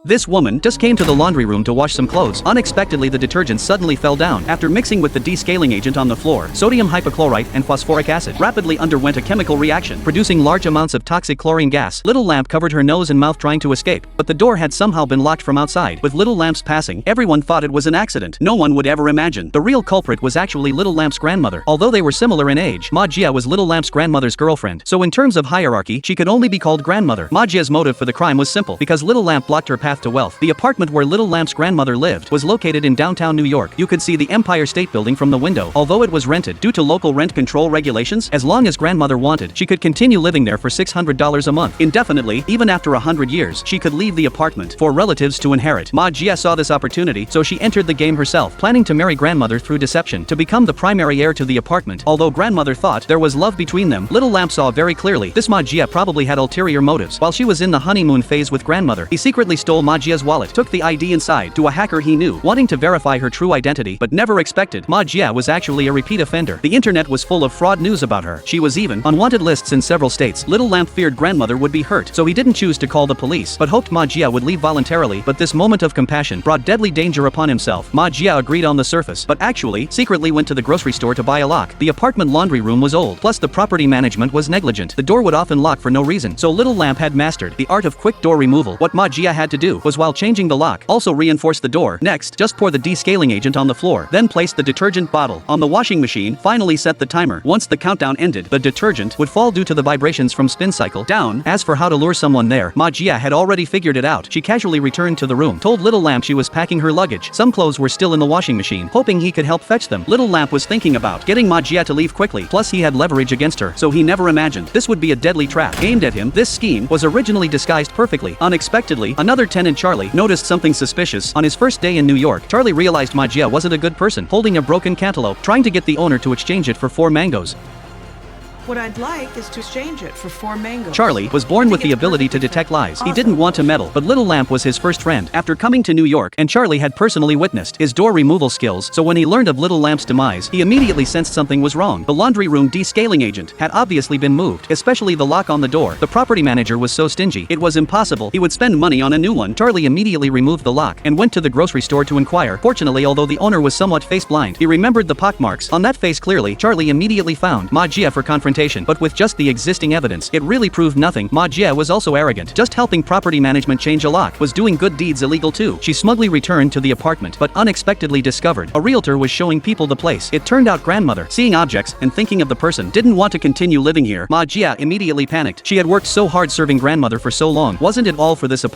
This woman just came to the laundry room to wash some clothes. Unexpectedly, the detergent suddenly fell down. After mixing with the descaling agent on the floor, sodium hypochlorite and phosphoric acid rapidly underwent a chemical reaction, producing large amounts of toxic chlorine gas. Little Lamp covered her nose and mouth trying to escape, but the door had somehow been locked from outside. With Little Lamp's passing, everyone thought it was an accident. No one would ever imagine the real culprit was actually Little Lamp's grandmother. Although they were similar in age, Ma Jia was Little Lamp's grandmother's girlfriend, so in terms of hierarchy, she could only be called grandmother. Ma Jia's motive for the crime was simple, because Little Lamp blocked her path to wealth. The apartment where Little Lamp's grandmother lived was located in downtown New York. You could see the Empire State Building from the window. Although it was rented due to local rent control regulations, as long as grandmother wanted, she could continue living there for $600 a month. Indefinitely, even after 100 years, she could leave the apartment for relatives to inherit. Ma Jia saw this opportunity, so she entered the game herself, planning to marry grandmother through deception to become the primary heir to the apartment. Although grandmother thought there was love between them, Little Lamp saw very clearly this Ma Jia probably had ulterior motives. While she was in the honeymoon phase with grandmother, he secretly stole Ma Jia's wallet, took the ID inside to a hacker he knew, wanting to verify her true identity, but never expected Ma Jia was actually a repeat offender. The internet was full of fraud news about her. She was even on wanted lists in several states. Little Lamp feared grandmother would be hurt, so he didn't choose to call the police, but hoped Ma Jia would leave voluntarily. But this moment of compassion brought deadly danger upon himself. Ma Jia agreed on the surface, but actually, secretly went to the grocery store to buy a lock. The apartment laundry room was old, plus the property management was negligent. The door would often lock for no reason, so Little Lamp had mastered the art of quick door removal. What Ma Jia had to do was, while changing the lock, also reinforce the door. Next, just pour the descaling agent on the floor, then place the detergent bottle on the washing machine, finally set the timer. Once the countdown ended, the detergent would fall due to the vibrations from spin cycle down. As for how to lure someone there, Ma Jia had already figured it out. She casually returned to the room, told Little Lamp she was packing her luggage. Some clothes were still in the washing machine, hoping he could help fetch them. Little Lamp was thinking about getting Ma Jia to leave quickly, plus he had leverage against her, so he never imagined this would be a deadly trap aimed at him. This scheme was originally disguised perfectly. Unexpectedly, another tenant, Charlie, noticed something suspicious. On his first day in New York, Charlie realized Ma Jia wasn't a good person, holding a broken cantaloupe, trying to get the owner to exchange it for 4 mangoes. What I'd like is to exchange it for 4 mangoes. Charlie was born with the ability to detect lies. He didn't want to meddle, but Little Lamp was his first friend. After coming to New York, and Charlie had personally witnessed his door removal skills, so when he learned of Little Lamp's demise, he immediately sensed something was wrong. The laundry room descaling agent had obviously been moved, especially the lock on the door. The property manager was so stingy, it was impossible he would spend money on a new one. Charlie immediately removed the lock and went to the grocery store to inquire. Fortunately, although the owner was somewhat face blind, he remembered the pockmarks on that face clearly. Charlie immediately found Ma Jia for confrontation, but with just the existing evidence, it really proved nothing. Ma Jia was also arrogant. Just helping property management change a lock was doing good deeds illegal too. She smugly returned to the apartment, but unexpectedly discovered a realtor was showing people the place. It turned out grandmother, seeing objects and thinking of the person, didn't want to continue living here. Ma Jia immediately panicked. She had worked so hard serving grandmother for so long. Wasn't it all for this apartment?